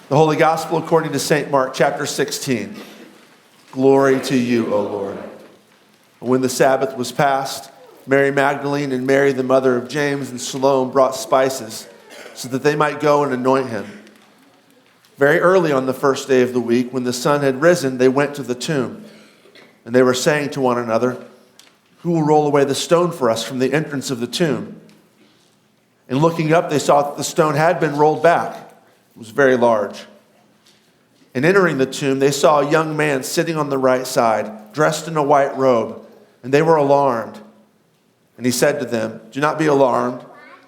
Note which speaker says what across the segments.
Speaker 1: The Holy Gospel according to St. Mark, chapter 16. Glory to you, O Lord. When the Sabbath was past, Mary Magdalene and Mary, the mother of James, and Salome brought spices so that they might go and anoint him. Very early on the first day of the week, when the sun had risen, they went to the tomb. And they were saying to one another, "Who will roll away the stone for us from the entrance of the tomb?" And looking up, they saw that the stone had been rolled back. It was very large. And entering the tomb, they saw a young man sitting on the right side, dressed in a white robe, and they were alarmed. And he said to them, "Do not be alarmed.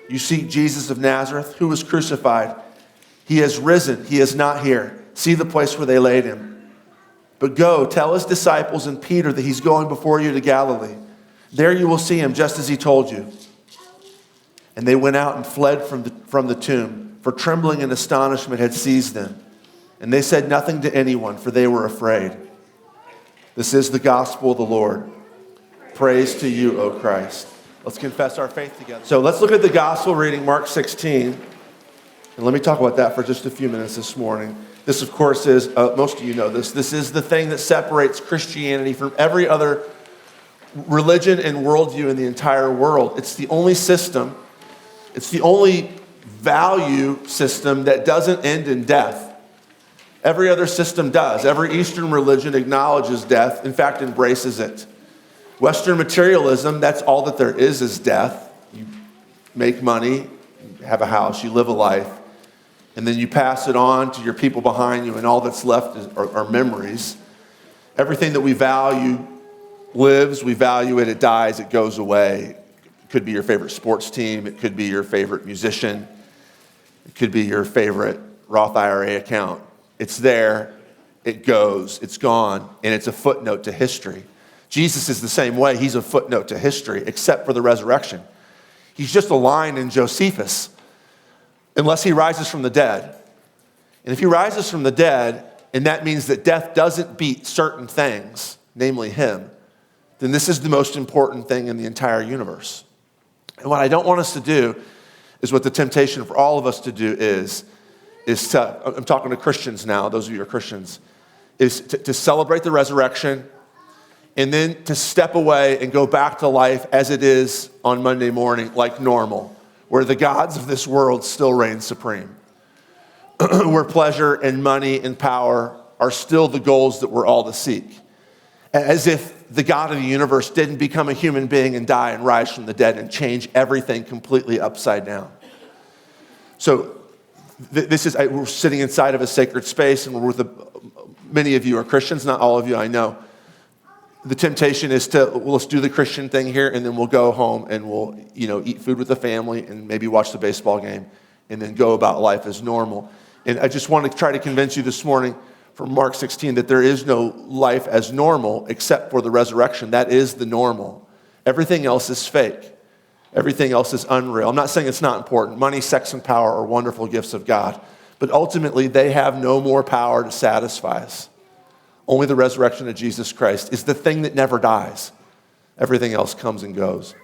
Speaker 1: You seek Jesus of Nazareth, who was crucified. He has risen. He is not here. See the place where they laid him. But go, tell his disciples and Peter that he's going before you to Galilee. There you will see him, just as he told you." And they went out and fled from the tomb, for trembling and astonishment had seized them. And they said nothing to anyone, for they were afraid. This is the gospel of the Lord. Praise to you, O Christ. Let's confess our faith together. So let's look at the gospel reading, Mark 16. And let me talk about that for just a few minutes this morning. This, of course, is, most of you know this, this is the thing that separates Christianity from every other religion and worldview in the entire world. It's the only system, it's the only value system that doesn't end in death. Every other system does. Every Eastern religion acknowledges death, in fact, embraces it. Western materialism, that's all that there is death. You make money, you have a house, you live a life, and then you pass it on to your people behind you, and all that's left are memories. Everything that we value lives, we value it, it dies, it goes away. It could be your favorite sports team, it could be your favorite musician, it could be your favorite Roth IRA account. It's there, it goes, it's gone, and it's a footnote to history. Jesus is the same way. He's a footnote to history, except for the resurrection. He's just a line in Josephus, unless he rises from the dead. And if he rises from the dead, and that means that death doesn't beat certain things, namely him, then this is the most important thing in the entire universe. And what I don't want us to do is what the temptation for all of us to do is to, I'm talking to Christians now, those of you who are Christians, is to celebrate the resurrection and then to step away and go back to life as it is on Monday morning, like normal, where the gods of this world still reign supreme, where pleasure and money and power are still the goals that we're all to seek, as if the God of the universe didn't become a human being and die and rise from the dead and change everything completely upside down. So we're sitting inside of a sacred space, and we're with many of you are Christians, not all of you I know. The temptation is let's do the Christian thing here, and then we'll go home and we'll, eat food with the family and maybe watch the baseball game and then go about life as normal. And I just want to try to convince you this morning from Mark 16 that there is no life as normal except for the resurrection. That is the normal. Everything else is fake. Everything else is unreal. I'm not saying it's not important. Money, sex, and power are wonderful gifts of God. But ultimately, they have no more power to satisfy us. Only the resurrection of Jesus Christ is the thing that never dies. Everything else comes and goes.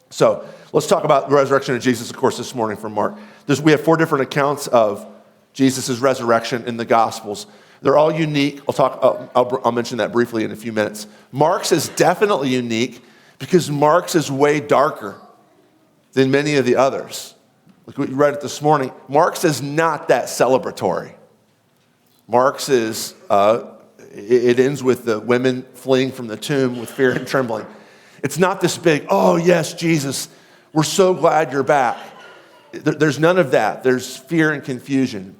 Speaker 1: So let's talk about the resurrection of Jesus, of course, this morning from Mark. We have 4 different accounts of Jesus' resurrection in the Gospels. They're all unique. I'll mention that briefly in a few minutes. Mark's is definitely unique because Mark's is way darker than many of the others. Like we read it this morning. Mark's is not that celebratory. Mark's is, it ends with the women fleeing from the tomb with fear and trembling. It's not this big, oh yes, Jesus, we're so glad you're back. There's none of that. There's fear and confusion.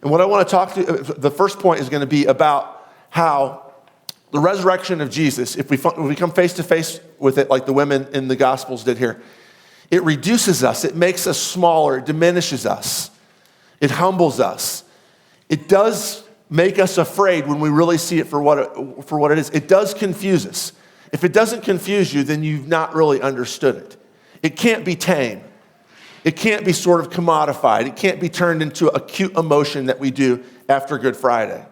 Speaker 1: And what I want to talk to, the first point is going to be about how the resurrection of Jesus, if we come face to face with it like the women in the Gospels did here, it reduces us, it makes us smaller, it diminishes us, it humbles us. It does make us afraid when we really see it for what it is. It does confuse us. If it doesn't confuse you, then you've not really understood it. It can't be tame. It can't be sort of commodified. It can't be turned into a cute emotion that we do after Good Friday.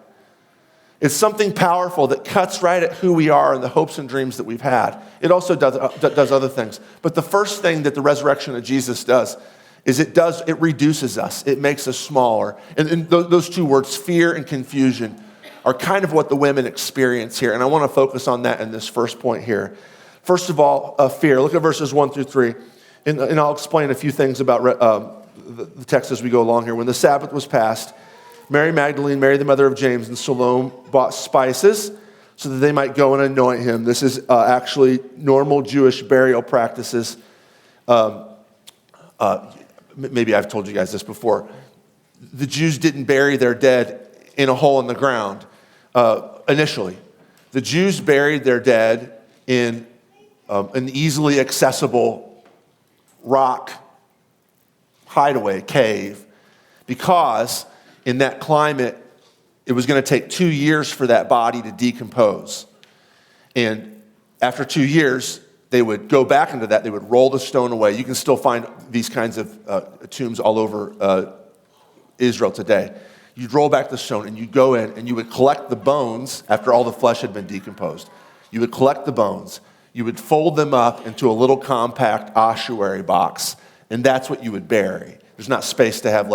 Speaker 1: It's something powerful that cuts right at who we are and the hopes and dreams that we've had. It also does other things. But the first thing that the resurrection of Jesus does is it reduces us. It makes us smaller. And those two words, fear and confusion, are kind of what the women experience here. And I want to focus on that in this first point here. First of all, fear. Look at verses 1 through 3. And I'll explain a few things about the text as we go along here. When the Sabbath was passed, Mary Magdalene, Mary the mother of James, and Salome bought spices so that they might go and anoint him. This is actually normal Jewish burial practices. Maybe I've told you guys this before. The Jews didn't bury their dead in a hole in the ground initially. The Jews buried their dead in an easily accessible rock hideaway cave, because in that climate, it was going to take 2 years for that body to decompose. And after 2 years, they would go back into that. They would roll the stone away. You can still find these kinds of tombs all over Israel today. You'd roll back the stone, and you'd go in, and you would collect the bones after all the flesh had been decomposed. You would collect the bones. You would fold them up into a little compact ossuary box, and that's what you would bury. There's not space to have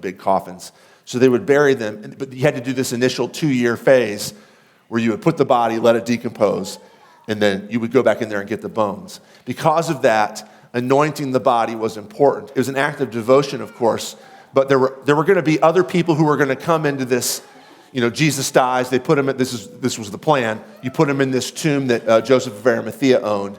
Speaker 1: big coffins. So they would bury them, but you had to do this initial 2-year phase where you would put the body, let it decompose, and then you would go back in there and get the bones. Because of that, anointing the body was important. It was an act of devotion, of course, but there were going to be other people who were going to come into this. Jesus dies. They put him at, this was the plan. You put him in this tomb that Joseph of Arimathea owned.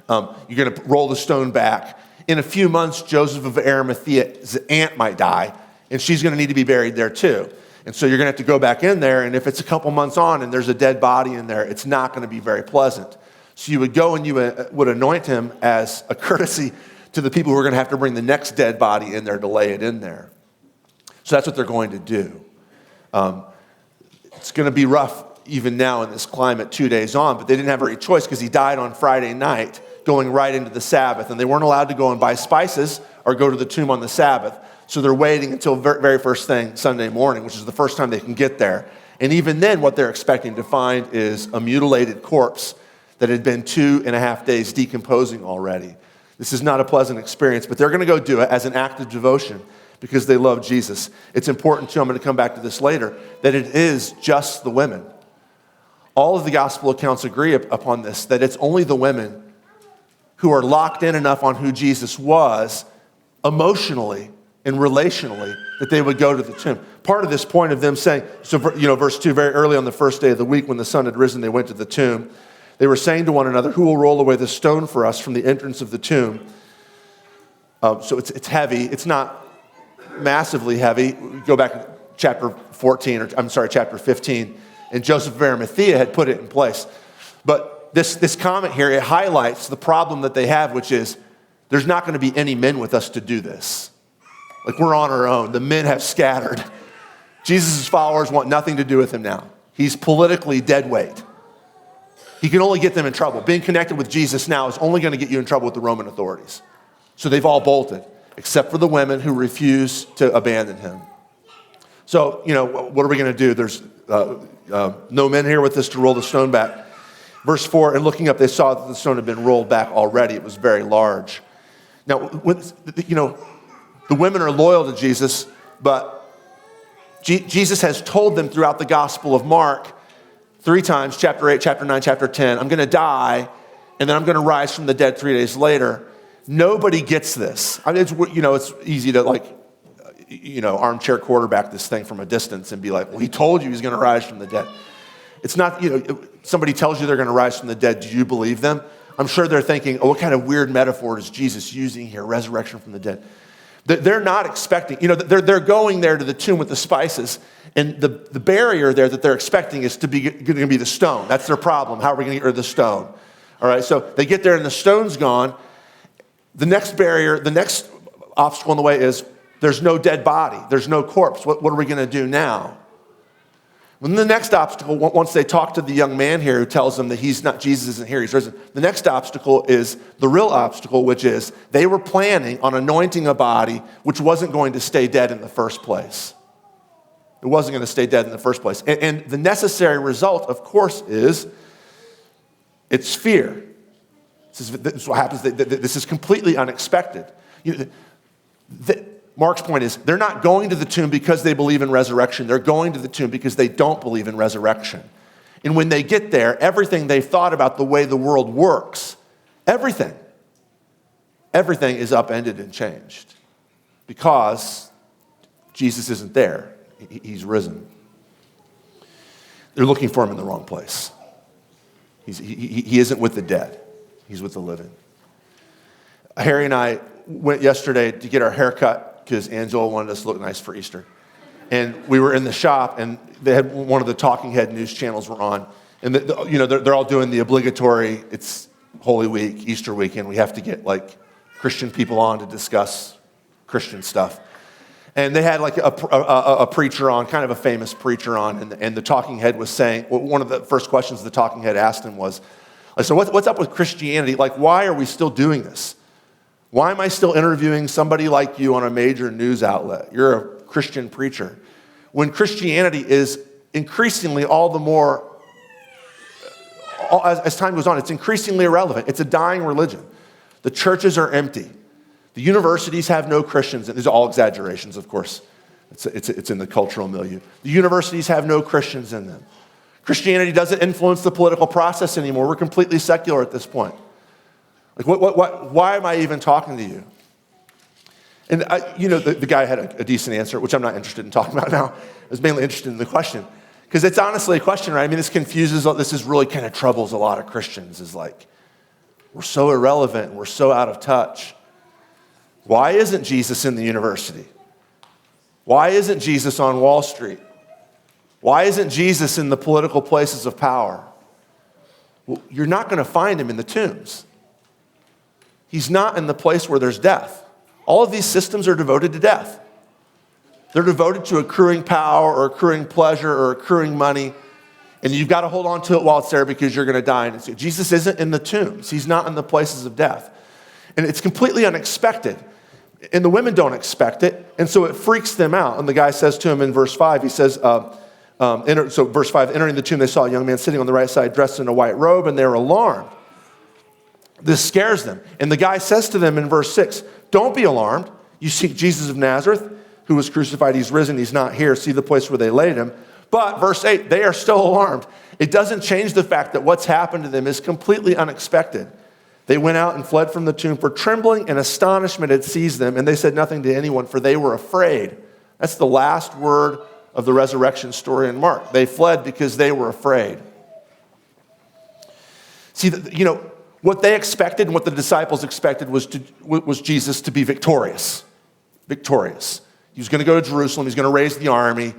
Speaker 1: You're going to roll the stone back. In a few months, Joseph of Arimathea's aunt might die, and she's going to need to be buried there too. And so you're going to have to go back in there, and if it's a couple months on and there's a dead body in there, it's not going to be very pleasant. So you would go and you would anoint him as a courtesy to the people who are going to have to bring the next dead body in there to lay it in there. So that's what they're going to do. It's going to be rough even now in this climate 2 days on, but they didn't have any choice because he died on Friday night, going right into the Sabbath, and they weren't allowed to go and buy spices or go to the tomb on the Sabbath. So they're waiting until very first thing Sunday morning, which is the first time they can get there. And even then, what they're expecting to find is a mutilated corpse that had been 2.5 days decomposing already. This is not a pleasant experience, but they're going to go do it as an act of devotion because they love Jesus. It's important, too, I'm going to come back to this later, that it is just the women. All of the gospel accounts agree upon this, that it's only the women who are locked in enough on who Jesus was emotionally and relationally that they would go to the tomb. Part of this point of them saying, verse 2, very early on the first day of the week when the sun had risen, they went to the tomb. They were saying to one another, who will roll away the stone for us from the entrance of the tomb? So it's heavy. It's not massively heavy. We go back to chapter 15, and Joseph of Arimathea had put it in place. But this comment here, it highlights the problem that they have, which is there's not going to be any men with us to do this. We're on our own. The men have scattered. Jesus' followers want nothing to do with him now. He's politically dead weight. He can only get them in trouble. Being connected with Jesus now is only going to get you in trouble with the Roman authorities. So they've all bolted, except for the women who refuse to abandon him. So, what are we going to do? There's no men here with us to roll the stone back. Verse 4, and looking up, they saw that the stone had been rolled back already. It was very large. Now, the women are loyal to Jesus, but Jesus has told them throughout the Gospel of Mark 3 times, chapter 8, chapter 9, chapter 10, I'm going to die, and then I'm going to rise from the dead 3 days later. Nobody gets this. It's easy to armchair quarterback this thing from a distance and be like, well, he told you he's going to rise from the dead. It's not, somebody tells you they're going to rise from the dead. Do you believe them? I'm sure they're thinking, what kind of weird metaphor is Jesus using here? Resurrection from the dead. They're not expecting, they're going there to the tomb with the spices, and the barrier there that they're expecting is going to be the stone. That's their problem. How are we going to get rid of the stone? All right, so they get there and the stone's gone. The next barrier, the next obstacle in the way is there's no dead body. There's no corpse. What are we going to do now? When the next obstacle, once they talk to the young man here who tells them that Jesus isn't here, he's risen, the next obstacle is the real obstacle, which is they were planning on anointing a body which wasn't going to stay dead in the first place. It wasn't going to stay dead in the first place. And the necessary result, of course, is it's fear. This is what happens. This is completely unexpected. Mark's point is they're not going to the tomb because they believe in resurrection. They're going to the tomb because they don't believe in resurrection. And when they get there, everything they've thought about the way the world works, everything is upended and changed because Jesus isn't there. He's risen. They're looking for him in the wrong place. He isn't with the dead. He's with the living. Harry and I went yesterday to get our hair cut because Angela wanted us to look nice for Easter. And we were in the shop, and they had one of the talking head news channels were on. And they're all doing the obligatory, it's Holy Week, Easter weekend. We have to get like Christian people on to discuss Christian stuff. And they had like a preacher on, kind of a famous preacher on, and the talking head was saying, one of the first questions the talking head asked him was, so what's up with Christianity? Like, why are we still doing this? Why am I still interviewing somebody like you on a major news outlet? You're a Christian preacher. When Christianity is increasingly all the more, as time goes on, it's increasingly irrelevant. It's a dying religion. The churches are empty. The universities have no Christians. And these are all exaggerations, of course. It's in the cultural milieu. The universities have no Christians in them. Christianity doesn't influence the political process anymore. We're completely secular at this point. Like, why am I even talking to you? And the guy had a decent answer, which I'm not interested in talking about now. I was mainly interested in the question. Because it's honestly a question, right? I mean, this is really kind of troubles a lot of Christians, is like, we're so irrelevant, and we're so out of touch. Why isn't Jesus in the university? Why isn't Jesus on Wall Street? Why isn't Jesus in the political places of power? Well, you're not going to find him in the tombs. He's not in the place where there's death. All of these systems are devoted to death. They're devoted to accruing power or accruing pleasure or accruing money, and you've got to hold on to it while it's there because you're going to die. And Jesus isn't in the tombs. He's not in the places of death. And it's completely unexpected. And the women don't expect it, and so it freaks them out. And the guy says to him in verse 5, he says, verse 5, entering the tomb, they saw a young man sitting on the right side dressed in a white robe, and they're alarmed. This scares them. And the guy says to them in verse 6, don't be alarmed. You seek Jesus of Nazareth, who was crucified. He's risen. He's not here. See the place where they laid him. But verse 8, they are still alarmed. It doesn't change the fact that what's happened to them is completely unexpected. They went out and fled from the tomb, for trembling and astonishment had seized them, and they said nothing to anyone, for they were afraid. That's the last word of the resurrection story in Mark. They fled because they were afraid. See, what they expected and what the disciples expected was Jesus to be victorious. Victorious. He was going to go to Jerusalem. He's going to raise the army.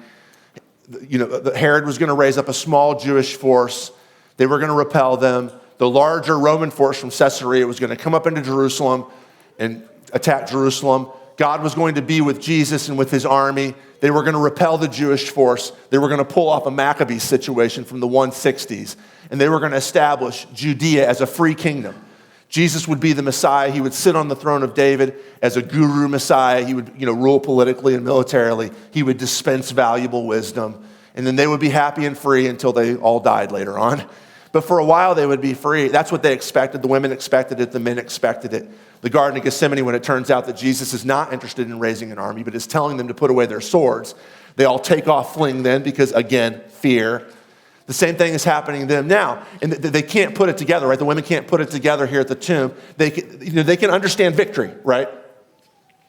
Speaker 1: Herod was going to raise up a small Jewish force. They were going to repel them. The larger Roman force from Caesarea was going to come up into Jerusalem and attack Jerusalem. God was going to be with Jesus and with his army. They were going to repel the Jewish force. They were going to pull off a Maccabee situation from the 160s. And they were going to establish Judea as a free kingdom. Jesus would be the Messiah. He would sit on the throne of David as a guru Messiah. He would, rule politically and militarily. He would dispense valuable wisdom. And then they would be happy and free until they all died later on. But for a while, they would be free. That's what they expected. The women expected it. The men expected it. The Garden of Gethsemane, when it turns out that Jesus is not interested in raising an army, but is telling them to put away their swords, they all take off fleeing then because, again, fear. The same thing is happening to them now. And they can't put it together, right? The women can't put it together here at the tomb. They can understand victory, right?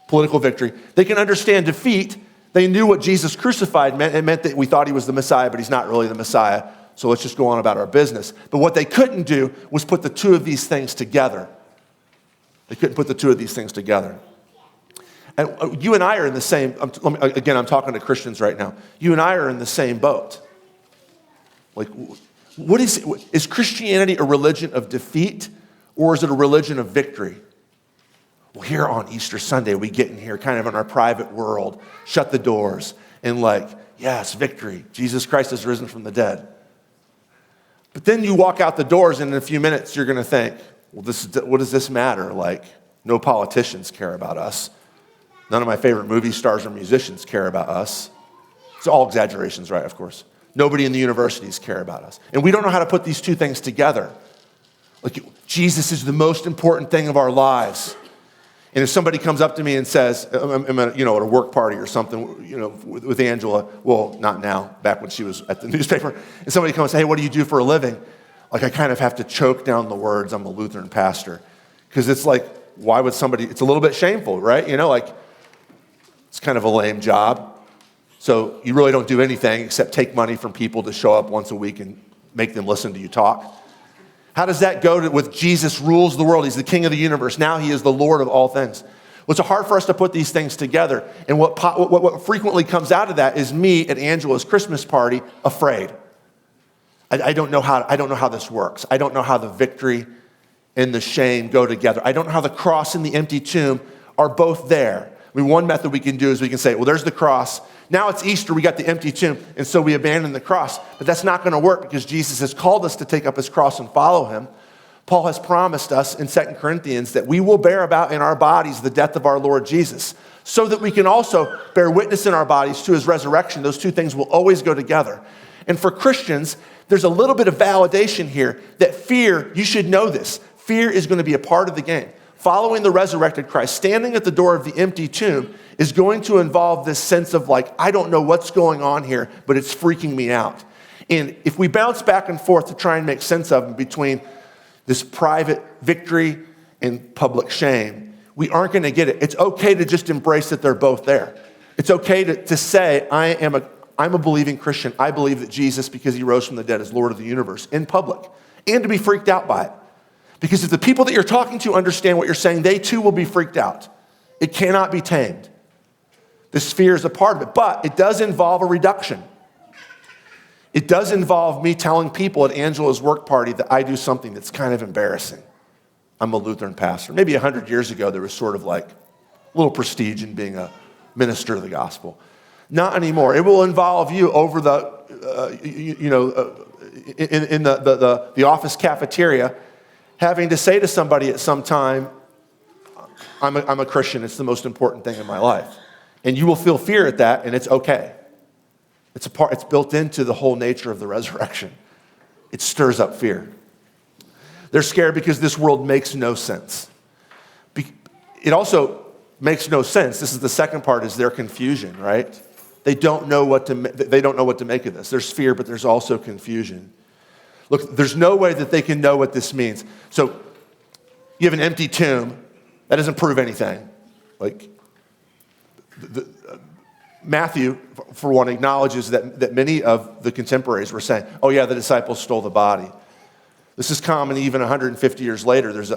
Speaker 1: Political victory. They can understand defeat. They knew what Jesus crucified meant. It meant that we thought he was the Messiah, but he's not really the Messiah. So let's just go on about our business. But what they couldn't do was put the two of these things together. They couldn't put the two of these things together. And you and I are in the same, I'm talking to Christians right now. You and I are in the same boat. Like, is Christianity a religion of defeat, or is it a religion of victory? Well, here on Easter Sunday, we get in here kind of in our private world, shut the doors, and yes, victory. Jesus Christ has risen from the dead. But then you walk out the doors, and in a few minutes, you're going to think, well, what does this matter? No politicians care about us. None of my favorite movie stars or musicians care about us. It's all exaggerations, right, of course. Nobody in the universities care about us. And we don't know how to put these two things together. Jesus is the most important thing of our lives. And if somebody comes up to me and says, I'm at, at a work party or something, with Angela, well, not now, back when she was at the newspaper, and somebody comes and says, hey, what do you do for a living? Like, I kind of have to choke down the words, I'm a Lutheran pastor. Because it's like, why would somebody, it's a little bit shameful, right? It's kind of a lame job. So you really don't do anything except take money from people to show up once a week and make them listen to you talk. How does that go with Jesus rules the world? He's the king of the universe. Now he is the Lord of all things. Well, it's hard for us to put these things together. And what frequently comes out of that is me at Angela's Christmas party afraid. I don't know how this works. I don't know how the victory and the shame go together. I don't know how the cross and the empty tomb are both there. One method we can do is we can say, well, there's the cross. Now it's Easter, we got the empty tomb, and so we abandon the cross. But that's not going to work because Jesus has called us to take up his cross and follow him. Paul has promised us in 2 Corinthians that we will bear about in our bodies the death of our Lord Jesus, so that we can also bear witness in our bodies to his resurrection. Those two things will always go together. And for Christians, there's a little bit of validation here that fear, you should know this, fear is going to be a part of the game. Following the resurrected Christ, standing at the door of the empty tomb is going to involve this sense of I don't know what's going on here, but it's freaking me out. And if we bounce back and forth to try and make sense of them between this private victory and public shame, we aren't going to get it. It's okay to just embrace that they're both there. It's okay to say, I'm a believing Christian. I believe that Jesus, because he rose from the dead, is Lord of the universe in public, and to be freaked out by it. Because if the people that you're talking to understand what you're saying, they too will be freaked out. It cannot be tamed. This fear is a part of it, but it does involve a reduction. It does involve me telling people at Angela's work party that I do something that's kind of embarrassing. I'm a Lutheran pastor. Maybe 100 years ago, there was sort of a little prestige in being a minister of the gospel. Not anymore. It will involve you over in the office cafeteria, having to say to somebody at some time, I'm a Christian, it's the most important thing in my life. And you will feel fear at that, and it's okay. It's built into the whole nature of the resurrection. It stirs up fear. They're scared because this world makes no sense. It also makes no sense. This is the second part, is their confusion, right? They don't know what to make of this. There's fear, but there's also confusion. Look, there's no way that they can know what this means. So you have an empty tomb. That doesn't prove anything. Matthew, for one, acknowledges that many of the contemporaries were saying, oh yeah, the disciples stole the body. This is common even 150 years later. There's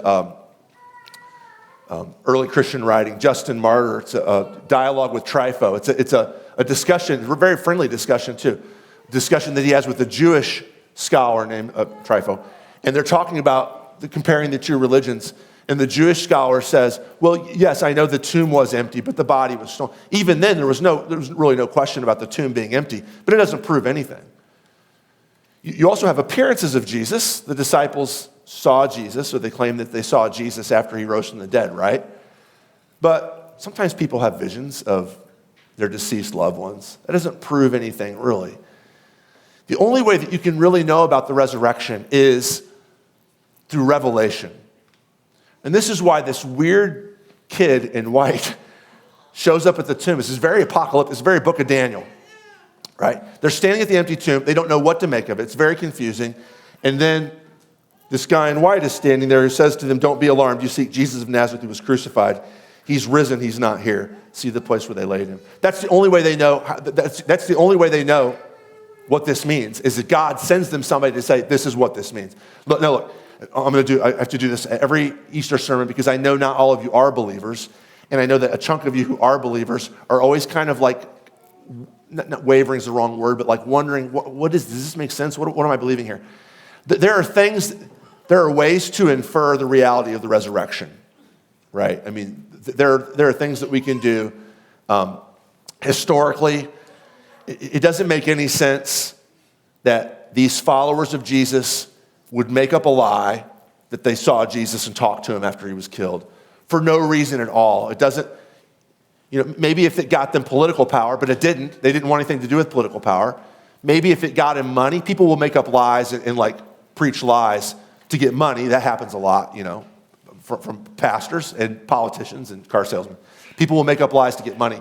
Speaker 1: early Christian writing, Justin Martyr. It's a dialogue with Trypho. It's a discussion, a very friendly discussion too. Discussion that he has with a Jewish scholar named Trypho. And they're talking about comparing the two religions. And the Jewish scholar says, well, yes, I know the tomb was empty, but the body was stolen. Even then, there was really no question about the tomb being empty, but it doesn't prove anything. You also have appearances of Jesus. The disciples saw Jesus, or they claim that they saw Jesus after he rose from the dead, right? But sometimes people have visions of their deceased loved ones. That doesn't prove anything, really. The only way that you can really know about the resurrection is through revelation. And this is why this weird kid in white shows up at the tomb. This is very apocalyptic. It's very Book of Daniel, right? They're standing at the empty tomb. They don't know what to make of it. It's very confusing. And then this guy in white is standing there who says to them, don't be alarmed. You seek Jesus of Nazareth who was crucified. He's risen. He's not here. See the place where they laid him. That's the only way they know. That's the only way they know what this means, is that God sends them somebody to say, this is what this means. Look, I have to do this every Easter sermon because I know not all of you are believers, and I know that a chunk of you who are believers are always kind of not wavering is the wrong word, but wondering, does this make sense? What am I believing here? There are ways to infer the reality of the resurrection, right? I mean, there are things that we can do historically. It doesn't make any sense that these followers of Jesus would make up a lie that they saw Jesus and talked to him after he was killed for no reason at all. It doesn't, maybe if it got them political power, but it didn't. They didn't want anything to do with political power. Maybe if it got them money, people will make up lies and preach lies to get money. That happens a lot, from pastors and politicians and car salesmen. People will make up lies to get money,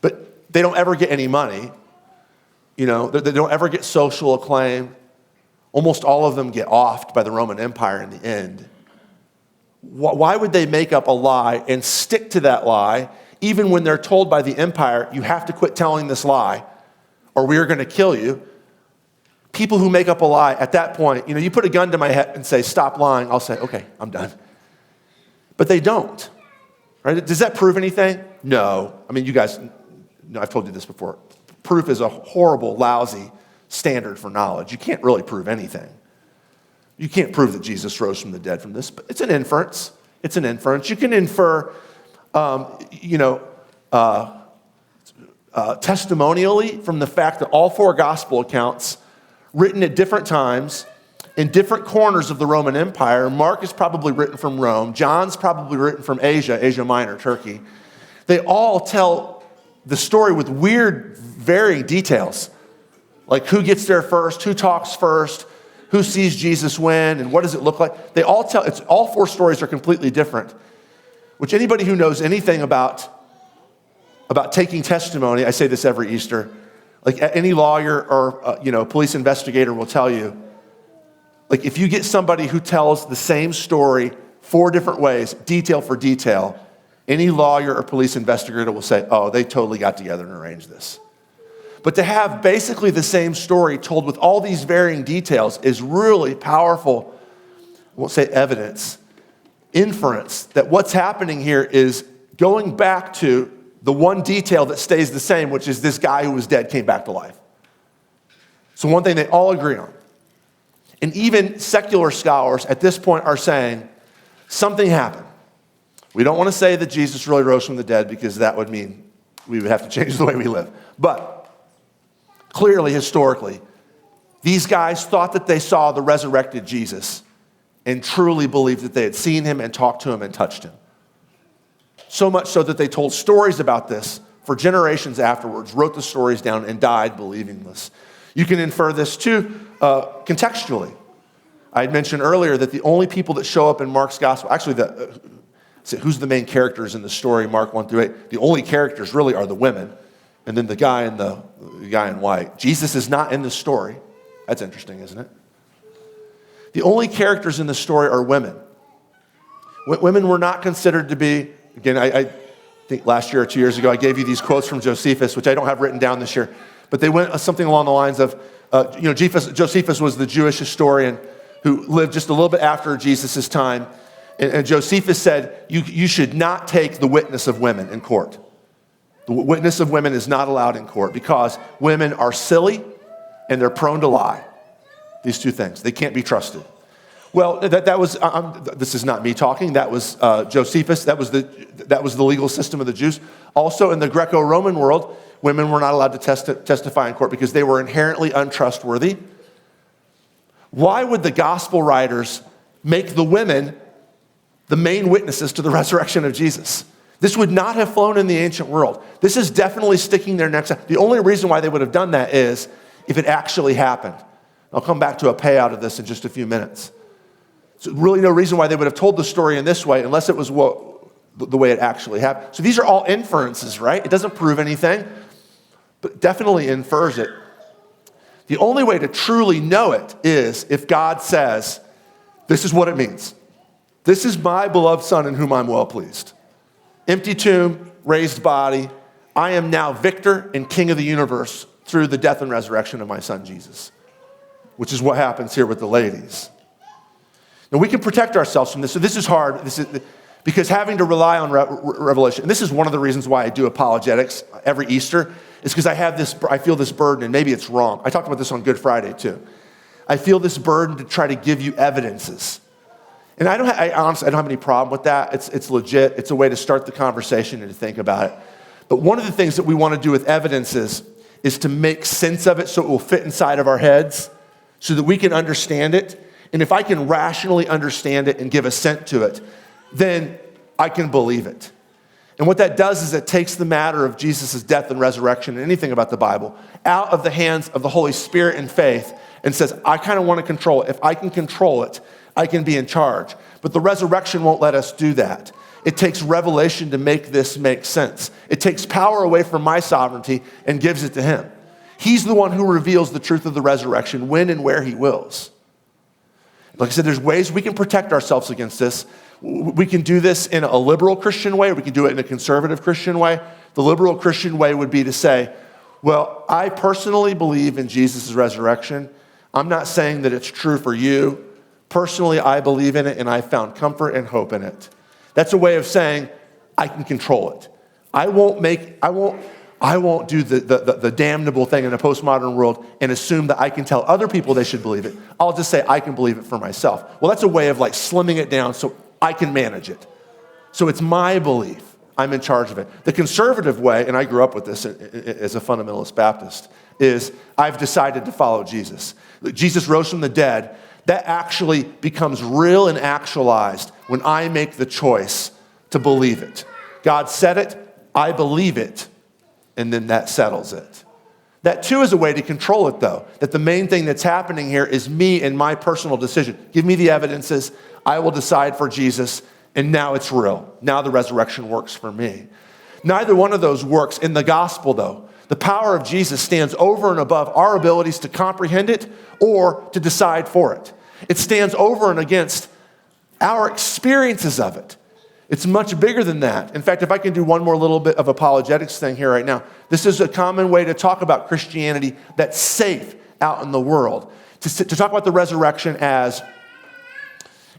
Speaker 1: but they don't ever get any money. They don't ever get social acclaim. Almost all of them get offed by the Roman Empire in the end. Why would they make up a lie and stick to that lie, even when they're told by the empire, you have to quit telling this lie, or we are going to kill you? People who make up a lie, at that point, you put a gun to my head and say, stop lying, I'll say, okay, I'm done. But they don't. Right? Does that prove anything? No. I mean, you guys know, I've told you this before. Proof is a horrible, lousy standard for knowledge. You can't really prove anything. You can't prove that Jesus rose from the dead from this, but it's an inference. It's an inference. You can infer, testimonially from the fact that all four gospel accounts, written at different times, in different corners of the Roman Empire. Mark is probably written from Rome. John's probably written from Asia Minor, Turkey. They all tell the story with weird, varying details, like who gets there first, who talks first, who sees Jesus when, and what does it look like. They all tell, all four stories are completely different, which anybody who knows anything about taking testimony, I say this every Easter, like any lawyer or police investigator will tell you, like if you get somebody who tells the same story four different ways, detail for detail, any lawyer or police investigator will say, oh, they totally got together and arranged this. But to have basically the same story told with all these varying details is really powerful, I won't say evidence, inference that what's happening here is going back to the one detail that stays the same, which is this guy who was dead came back to life. So one thing they all agree on. And even secular scholars at this point are saying something happened. We don't want to say that Jesus really rose from the dead because that would mean we would have to change the way we live. But clearly, historically, these guys thought that they saw the resurrected Jesus and truly believed that they had seen him and talked to him and touched him. So much so that they told stories about this for generations afterwards, wrote the stories down, and died believing this. You can infer this too contextually. I had mentioned earlier that the only people that show up in Mark's gospel, actually, who's the main characters in the story, Mark 1-8? The only characters really are the women, and then the guy in white. Jesus is not in the story. That's interesting, isn't it? The only characters in the story are women. Women were not considered to be, again, I think last year or 2 years ago, I gave you these quotes from Josephus, which I don't have written down this year, but they went something along the lines of, Josephus was the Jewish historian who lived just a little bit after Jesus' time, and Josephus said, you should not take the witness of women in court. The witness of women is not allowed in court because women are silly and they're prone to lie. These two things. They can't be trusted. Well, that was, this is not me talking, that was Josephus, that was the legal system of the Jews. Also in the Greco-Roman world, women were not allowed to testify in court because they were inherently untrustworthy. Why would the gospel writers make the women the main witnesses to the resurrection of Jesus? This would not have flown in the ancient world. This is definitely sticking their necks out. The only reason why they would have done that is if it actually happened. I'll come back to a payout of this in just a few minutes. So really no reason why they would have told the story in this way unless it was the way it actually happened. So these are all inferences, right? It doesn't prove anything, but definitely infers it. The only way to truly know it is if God says, this is what it means. This is my beloved Son in whom I'm well pleased. Empty tomb, raised body. I am now victor and king of the universe through the death and resurrection of my Son Jesus, which is what happens here with the ladies. Now we can protect ourselves from this. So this is hard. Because having to rely on revelation, and this is one of the reasons why I do apologetics every Easter, is because I feel this burden, and maybe it's wrong. I talked about this on Good Friday too. I feel this burden to try to give you evidences. And honestly, I don't have any problem with that. It's legit. It's a way to start the conversation and to think about it. But one of the things that we want to do with evidences is to make sense of it so it will fit inside of our heads so that we can understand it. And if I can rationally understand it and give assent to it, then I can believe it. And what that does is it takes the matter of Jesus' death and resurrection and anything about the Bible out of the hands of the Holy Spirit and faith and says, I kind of want to control it. If I can control it, I can be in charge. But the resurrection won't let us do that. It takes revelation to make this make sense. It takes power away from my sovereignty and gives it to him. He's the one who reveals the truth of the resurrection when and where he wills. Like I said, there's ways we can protect ourselves against this. We can do this in a liberal Christian way, or we can do it in a conservative Christian way. The liberal Christian way would be to say, well, I personally believe in Jesus' resurrection. I'm not saying that it's true for you. Personally, I believe in it, and I found comfort and hope in it. That's a way of saying, I can control it. I won't do the damnable thing in a postmodern world and assume that I can tell other people they should believe it. I'll just say I can believe it for myself. Well, that's a way of like slimming it down so I can manage it. So it's my belief. I'm in charge of it. The conservative way, and I grew up with this as a fundamentalist Baptist, is I've decided to follow Jesus. Jesus rose from the dead. That actually becomes real and actualized when I make the choice to believe it. God said it, I believe it, and then that settles it. That too is a way to control it though, that the main thing that's happening here is me and my personal decision. Give me the evidences, I will decide for Jesus, and now it's real. Now the resurrection works for me. Neither one of those works in the gospel though. The power of Jesus stands over and above our abilities to comprehend it or to decide for it. It stands over and against our experiences of it. It's much bigger than that. In fact, if I can do one more little bit of apologetics thing here right now, this is a common way to talk about Christianity that's safe out in the world. To talk about the resurrection as,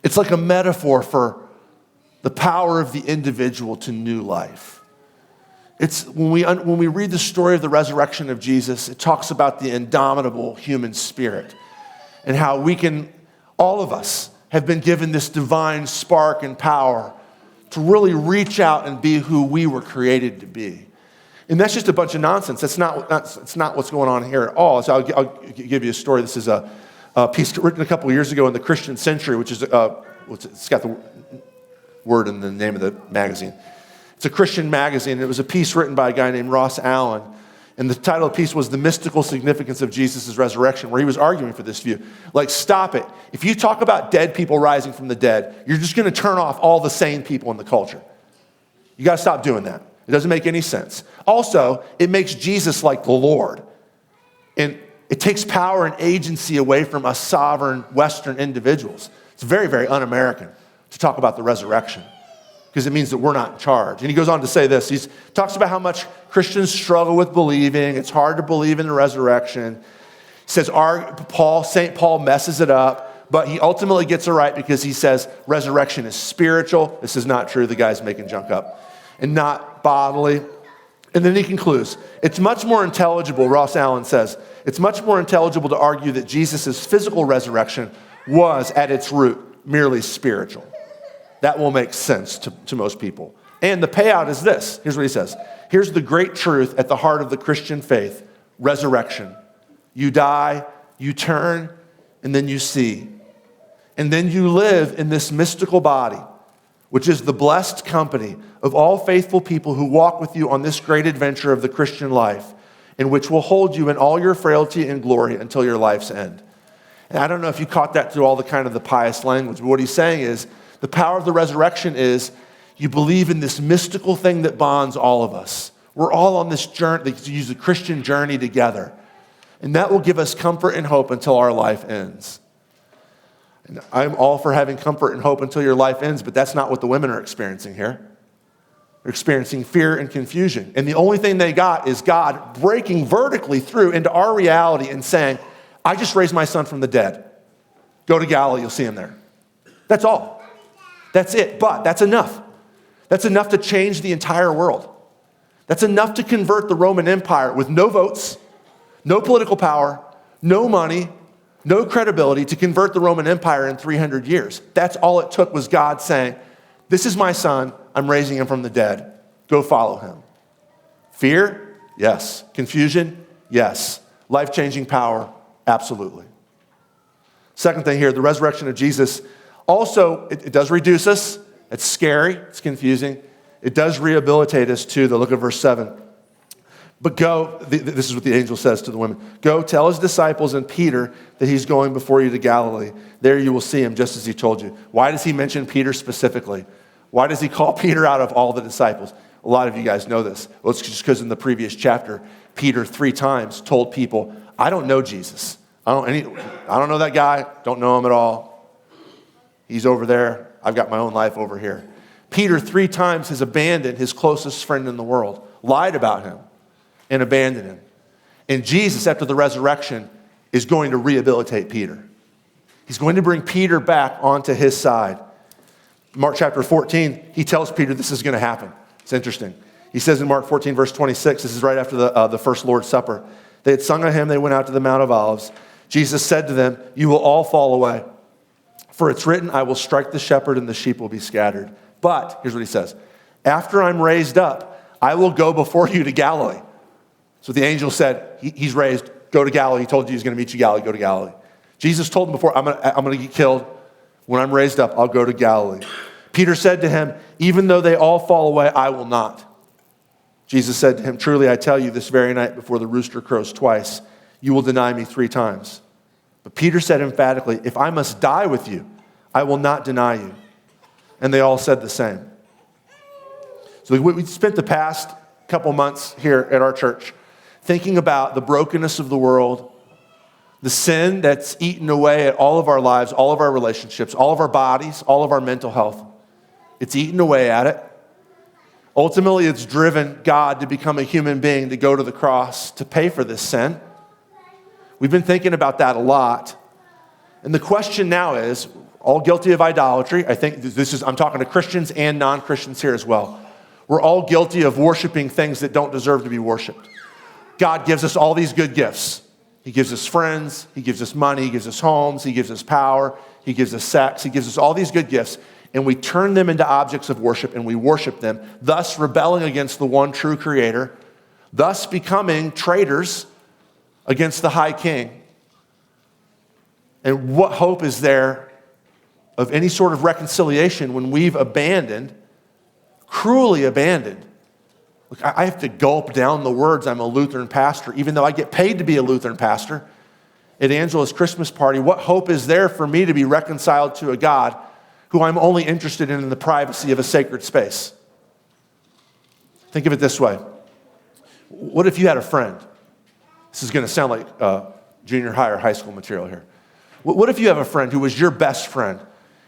Speaker 1: it's like a metaphor for the power of the individual to new life. It's when we read the story of the resurrection of Jesus, it talks about the indomitable human spirit and how all of us have been given this divine spark and power to really reach out and be who we were created to be. And that's just a bunch of nonsense. That's not what's going on here at all. So I'll give you a story. This is a piece written a couple of years ago in the Christian Century, which is, it's got the word in the name of the magazine. It's a Christian magazine. It was a piece written by a guy named Ross Allen. And the title of the piece was The Mystical Significance of Jesus' Resurrection, where he was arguing for this view. Like, stop it. If you talk about dead people rising from the dead, you're just going to turn off all the sane people in the culture. You got to stop doing that. It doesn't make any sense. Also, it makes Jesus like the Lord. And it takes power and agency away from us sovereign Western individuals. It's very, very un-American to talk about the resurrection, because it means that we're not in charge. And he goes on to say this. He talks about how much Christians struggle with believing. It's hard to believe in the resurrection. He says St. Paul messes it up, but he ultimately gets it right because he says resurrection is spiritual. This is not true. The guy's making junk up. And not bodily. And then he concludes, it's much more intelligible, Ross Allen says, it's much more intelligible to argue that Jesus' physical resurrection was at its root merely spiritual. That will make sense to most people. And the payout is this. Here's what he says. Here's the great truth at the heart of the Christian faith, resurrection. You die, you turn, and then you see. And then you live in this mystical body, which is the blessed company of all faithful people who walk with you on this great adventure of the Christian life, and which will hold you in all your frailty and glory until your life's end. And I don't know if you caught that through all the kind of the pious language, but what he's saying is, the power of the resurrection is you believe in this mystical thing that bonds all of us. We're all on this journey, to use the Christian journey together. And that will give us comfort and hope until our life ends. And I'm all for having comfort and hope until your life ends, but that's not what the women are experiencing here. They're experiencing fear and confusion. And the only thing they got is God breaking vertically through into our reality and saying, I just raised my son from the dead. Go to Galilee, you'll see him there. That's all. That's it, but that's enough. That's enough to change the entire world. That's enough to convert the Roman Empire with no votes, no political power, no money, no credibility, to convert the Roman Empire in 300 years. That's all it took, was God saying, this is my son, I'm raising him from the dead. Go follow him. Fear? Yes. Confusion? Yes. Life-changing power? Absolutely. Second thing here, the resurrection of Jesus. Also, it does reduce us. It's scary. It's confusing. It does rehabilitate us too. Look at verse 7. But go, this is what the angel says to the women. Go tell his disciples and Peter that he's going before you to Galilee. There you will see him just as he told you. Why does he mention Peter specifically? Why does he call Peter out of all the disciples? A lot of you guys know this. Well, it's just because in the previous chapter, Peter 3 times told people, I don't know Jesus. I don't know that guy. Don't know him at all. He's over there. I've got my own life over here. Peter 3 times has abandoned his closest friend in the world, lied about him, and abandoned him. And Jesus, after the resurrection, is going to rehabilitate Peter. He's going to bring Peter back onto his side. Mark chapter 14, he tells Peter this is going to happen. It's interesting. He says in Mark 14, verse 26, this is right after the first Lord's Supper. They had sung a hymn, they went out to the Mount of Olives. Jesus said to them, you will all fall away. For it's written, I will strike the shepherd and the sheep will be scattered. But, here's what he says, after I'm raised up, I will go before you to Galilee. So the angel said, he's raised, go to Galilee. He told you he's going to meet you Galilee, go to Galilee. Jesus told him before, I'm going to get killed. When I'm raised up, I'll go to Galilee. Peter said to him, even though they all fall away, I will not. Jesus said to him, truly I tell you, this very night before the rooster crows twice, you will deny me 3 times. But Peter said emphatically, if I must die with you, I will not deny you. And they all said the same. So we spent the past couple months here at our church thinking about the brokenness of the world, the sin that's eaten away at all of our lives, all of our relationships, all of our bodies, all of our mental health. It's eaten away at it. Ultimately, it's driven God to become a human being, to go to the cross, to pay for this sin. We've been thinking about that a lot. And the question now is, all guilty of idolatry. I think I'm talking to Christians and non-Christians here as well. We're all guilty of worshiping things that don't deserve to be worshiped. God gives us all these good gifts. He gives us friends, he gives us money, he gives us homes, he gives us power, he gives us sex, he gives us all these good gifts, and we turn them into objects of worship and we worship them, thus rebelling against the one true creator, thus becoming traitors against the high king. And what hope is there of any sort of reconciliation when we've abandoned, cruelly abandoned? Look, I have to gulp down the words, I'm a Lutheran pastor, even though I get paid to be a Lutheran pastor. At Angela's Christmas party, what hope is there for me to be reconciled to a God who I'm only interested in the privacy of a sacred space? Think of it this way. What if you had a friend? This is going to sound like junior high or high school material here. What if you have a friend who was your best friend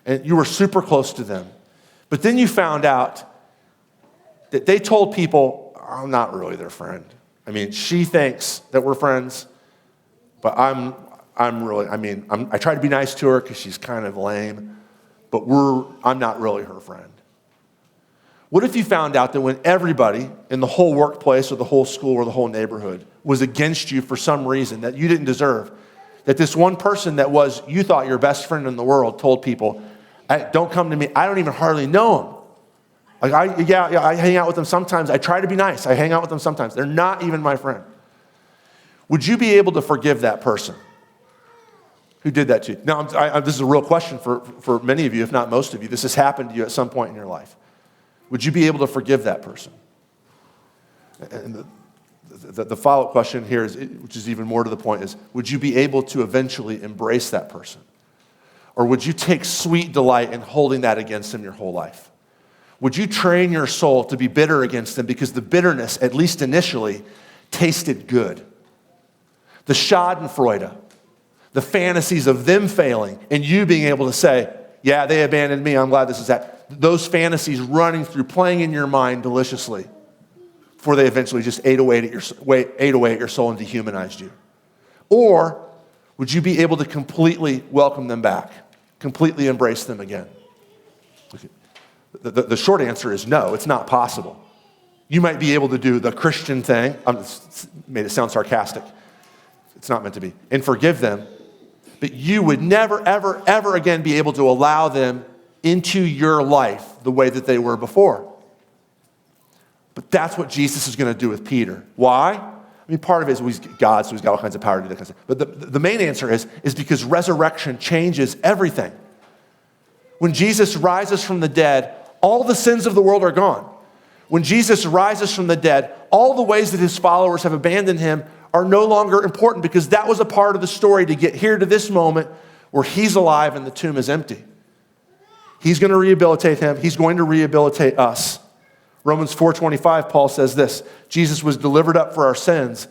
Speaker 1: and you were super close to them, but then you found out that they told people, I'm not really their friend. I mean, she thinks that we're friends, but I try to be nice to her because she's kind of lame, but I'm not really her friend. What if you found out that when everybody in the whole workplace or the whole school or the whole neighborhood was against you for some reason that you didn't deserve, that this one person that was, you thought your best friend in the world told people, don't come to me, I don't even hardly know him. Like I hang out with them sometimes. I try to be nice. I hang out with them sometimes. They're not even my friend. Would you be able to forgive that person who did that to you? Now, this is a real question for many of you, if not most of you. This has happened to you at some point in your life. Would you be able to forgive that person? And the follow-up question here, which is even more to the point, is would you be able to eventually embrace that person? Or would you take sweet delight in holding that against them your whole life? Would you train your soul to be bitter against them because the bitterness, at least initially, tasted good? The schadenfreude, the fantasies of them failing and you being able to say, yeah, they abandoned me, I'm glad this is that. Those fantasies running through, playing in your mind deliciously before they eventually just ate away at your soul and dehumanized you. Or would you be able to completely welcome them back, completely embrace them again? The short answer is no, it's not possible. You might be able to do the Christian thing. I made it sound sarcastic. It's not meant to be. And forgive them. But you would never, ever, ever again be able to allow them into your life the way that they were before. But that's what Jesus is going to do with Peter. Why? I mean, part of it is he's God, so he's got all kinds of power to do that kind of stuff. But the main answer is because resurrection changes everything. When Jesus rises from the dead, all the sins of the world are gone. When Jesus rises from the dead, all the ways that his followers have abandoned him are no longer important because that was a part of the story to get here to this moment where he's alive and the tomb is empty. He's going to rehabilitate him. He's going to rehabilitate us. Romans 4:25, Paul says this, Jesus was delivered up for our sins,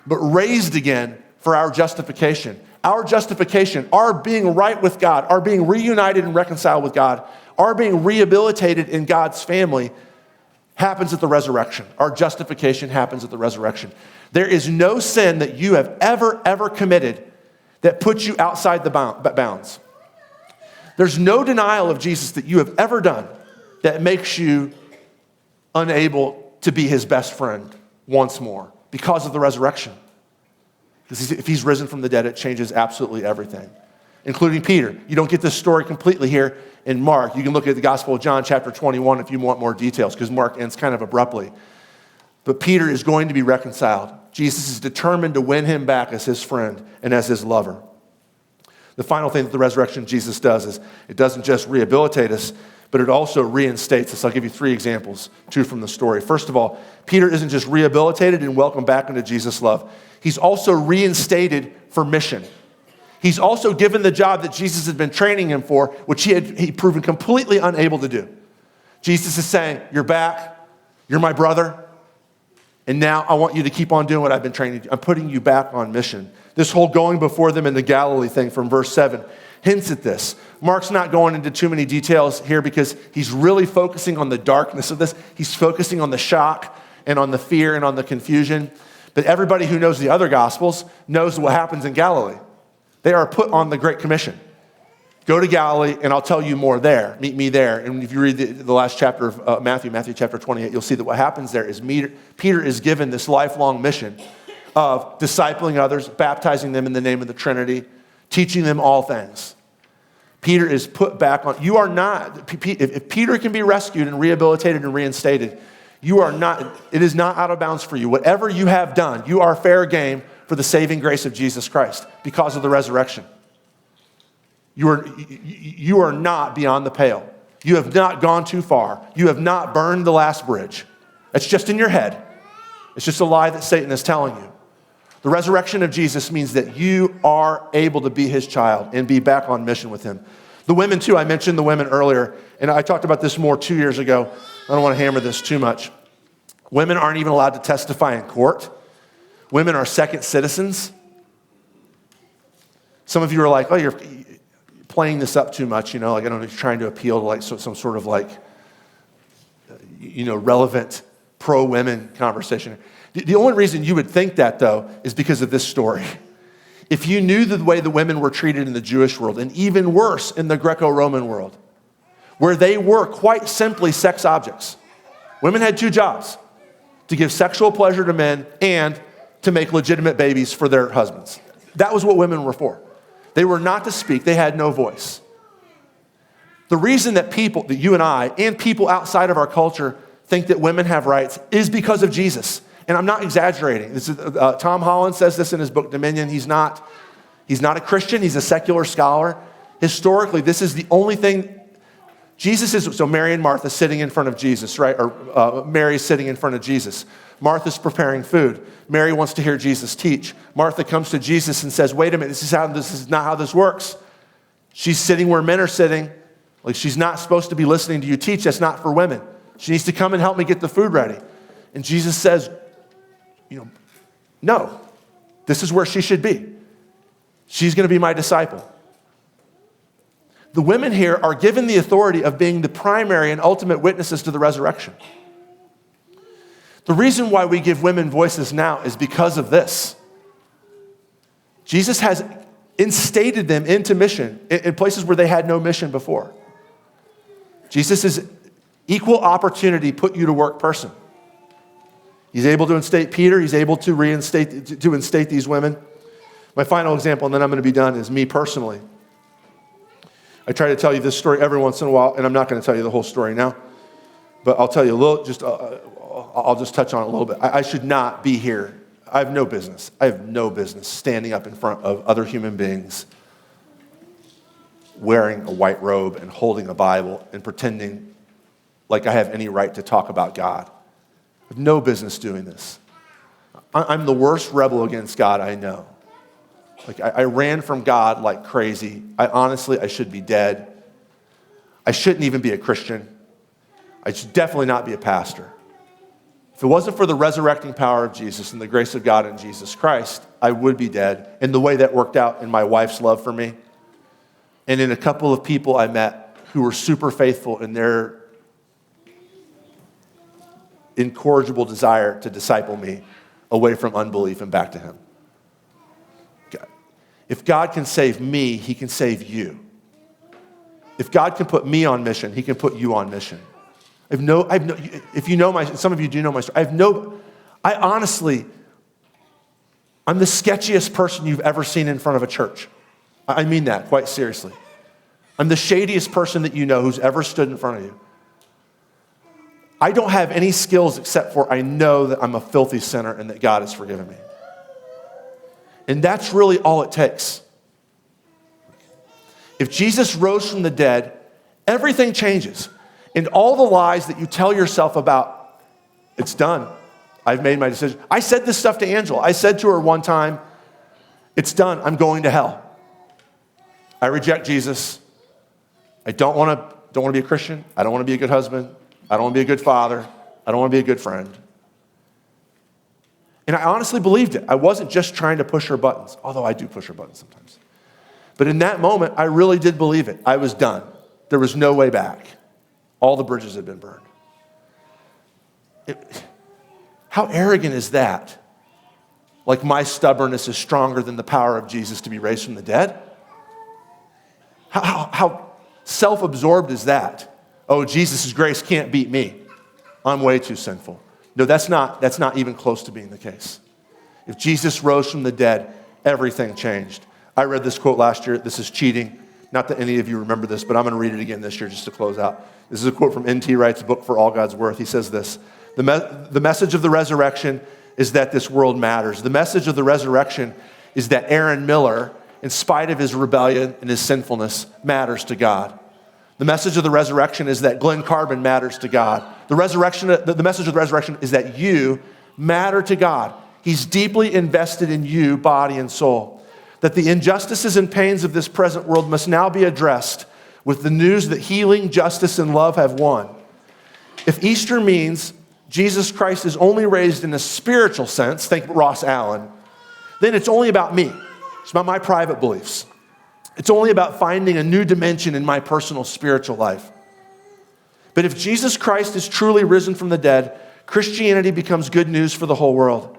Speaker 1: but raised again for our justification. Our justification, our being right with God, our being reunited and reconciled with God, our being rehabilitated in God's family happens at the resurrection. Our justification happens at the resurrection. There is no sin that you have ever committed that puts you outside the bounds. There's no denial of Jesus that you have ever done that makes you unable to be his best friend once more because of the resurrection. Because if he's risen from the dead, it changes absolutely everything, including Peter. You don't get this story completely here in Mark. You can look at the Gospel of John, chapter 21, if you want more details, because Mark ends kind of abruptly. But Peter is going to be reconciled. Jesus is determined to win him back as his friend and as his lover. The final thing that the resurrection of Jesus does is it doesn't just rehabilitate us, but it also reinstates us. I'll give you 3 examples, 2 from the story. First of all, Peter isn't just rehabilitated and welcomed back into Jesus' love. He's also reinstated for mission. He's also given the job that Jesus had been training him for, which he'd proven completely unable to do. Jesus is saying, you're back, you're my brother, and now I want you to keep on doing what I've been training you to do. I'm putting you back on mission. This whole going before them into Galilee thing from verse 7 hints at this. Mark's not going into too many details here because he's really focusing on the darkness of this. He's focusing on the shock and on the fear and on the confusion. But everybody who knows the other Gospels knows what happens in Galilee. They are put on the Great Commission. Go to Galilee, and I'll tell you more there. Meet me there. And if you read the last chapter of Matthew chapter 28, you'll see that what happens there is Peter is given this lifelong mission of discipling others, baptizing them in the name of the Trinity, teaching them all things. Peter is put back on. You are not, if Peter can be rescued and rehabilitated and reinstated, you are not, it is not out of bounds for you. Whatever you have done, you are fair game for the saving grace of Jesus Christ because of the resurrection. You are not beyond the pale. You have not gone too far. You have not burned the last bridge. It's just in your head. It's just a lie that Satan is telling you. The resurrection of Jesus means that you are able to be his child and be back on mission with him. The women too, I mentioned the women earlier, and I talked about this more 2 years ago. I don't want to hammer this too much. Women aren't even allowed to testify in court. Women are second citizens. Some of you are like, oh, you're playing this up too much, like I don't know, you're trying to appeal to like some sort of like, relevant pro-women conversation. The only reason you would think that, though, is because of this story. If you knew the way the women were treated in the Jewish world, and even worse in the Greco-Roman world, where they were quite simply sex objects. Women had 2 jobs, to give sexual pleasure to men and to make legitimate babies for their husbands. That was what women were for. They were not to speak. They had no voice. The reason that you and I, and people outside of our culture think that women have rights is because of Jesus. And I'm not exaggerating. This is, Tom Holland says this in his book, Dominion. He's not a Christian. He's a secular scholar. Historically, this is the only thing. So Mary and Martha sitting in front of Jesus, right? Or Mary's sitting in front of Jesus. Martha's preparing food. Mary wants to hear Jesus teach. Martha comes to Jesus and says, wait a minute, this is not how this works. She's sitting where men are sitting. Like she's not supposed to be listening to you teach. That's not for women. She needs to come and help me get the food ready. And Jesus says, no, this is where she should be. She's going to be my disciple. The women here are given the authority of being the primary and ultimate witnesses to the resurrection. The reason why we give women voices now is because of this. Jesus has instated them into mission in places where they had no mission before. Jesus is equal opportunity, put you to work person. He's able to instate Peter. He's able to instate these women. My final example, and then I'm going to be done, is me personally. I try to tell you this story every once in a while, and I'm not going to tell you the whole story now, but I'll tell you a little. I'll just touch on it a little bit. I should not be here. I have no business standing up in front of other human beings, wearing a white robe and holding a Bible and pretending like I have any right to talk about God. I have no business doing this. I'm the worst rebel against God I know. Like, I ran from God like crazy. I should be dead. I shouldn't even be a Christian. I should definitely not be a pastor. If it wasn't for the resurrecting power of Jesus and the grace of God in Jesus Christ, I would be dead. And the way that worked out in my wife's love for me, and in a couple of people I met who were super faithful in their incorrigible desire to disciple me away from unbelief and back to him. If God can save me, he can save you. If God can put me on mission, he can put you on mission. If you know some of you do know my story. I'm the sketchiest person you've ever seen in front of a church. I mean that quite seriously. I'm the shadiest person that you know who's ever stood in front of you. I don't have any skills except for I know that I'm a filthy sinner and that God has forgiven me. And that's really all it takes. If Jesus rose from the dead, everything changes. And all the lies that you tell yourself about, it's done. I've made my decision. I said this stuff to Angela. I said to her one time, it's done. I'm going to hell. I reject Jesus. I don't want to be a Christian. I don't want to be a good husband. I don't want to be a good father. I don't want to be a good friend. And I honestly believed it. I wasn't just trying to push her buttons, although I do push her buttons sometimes. But in that moment, I really did believe it. I was done. There was no way back. All the bridges had been burned. How arrogant is that? Like my stubbornness is stronger than the power of Jesus to be raised from the dead? How self-absorbed is that? Oh, Jesus' grace can't beat me. I'm way too sinful. No, that's not even close to being the case. If Jesus rose from the dead, everything changed. I read this quote last year. This is cheating. Not that any of you remember this, but I'm going to read it again this year just to close out. This is a quote from N.T. Wright's book, For All God's Worth. He says this, the message of the resurrection is that this world matters. The message of the resurrection is that Aaron Miller, in spite of his rebellion and his sinfulness, matters to God. The message of the resurrection is that Glenn Carbon matters to God. The message of the resurrection is that you matter to God. He's deeply invested in you, body and soul. That the injustices and pains of this present world must now be addressed with the news that healing, justice, and love have won. If Easter means Jesus Christ is only raised in a spiritual sense, think Ross Allen, then it's only about me. It's about my private beliefs. It's only about finding a new dimension in my personal spiritual life. But if Jesus Christ is truly risen from the dead, Christianity becomes good news for the whole world.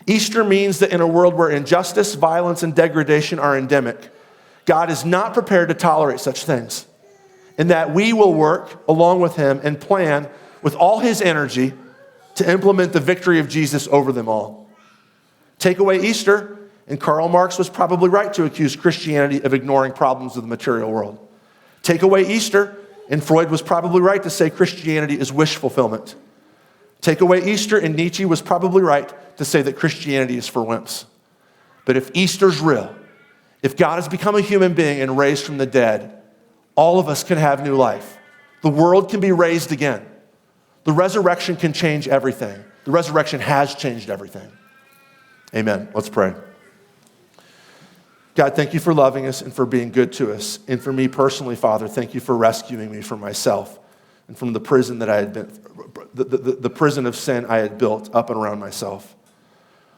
Speaker 1: Easter means that in a world where injustice, violence, and degradation are endemic, God is not prepared to tolerate such things, and that we will work along with him and plan with all his energy to implement the victory of Jesus over them all. Take away Easter, and Karl Marx was probably right to accuse Christianity of ignoring problems of the material world. Take away Easter, and Freud was probably right to say Christianity is wish fulfillment. Take away Easter, and Nietzsche was probably right to say that Christianity is for wimps. But if Easter's real, if God has become a human being and raised from the dead, all of us can have new life. The world can be raised again. The resurrection can change everything. The resurrection has changed everything. Amen. Let's pray. God, thank you for loving us and for being good to us. And for me personally, Father, thank you for rescuing me from myself and from the prison that I had been, the prison of sin I had built up and around myself.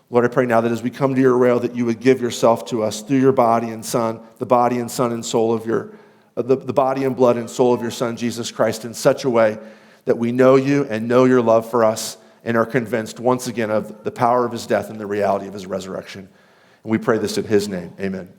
Speaker 1: Lord, I pray now that as we come to your rail, that you would give yourself to us through your body and Son, the body and Son and soul of your, the body and blood and soul of your Son, Jesus Christ, in such a way that we know you and know your love for us and are convinced once again of the power of his death and the reality of his resurrection. And we pray this in his name. Amen.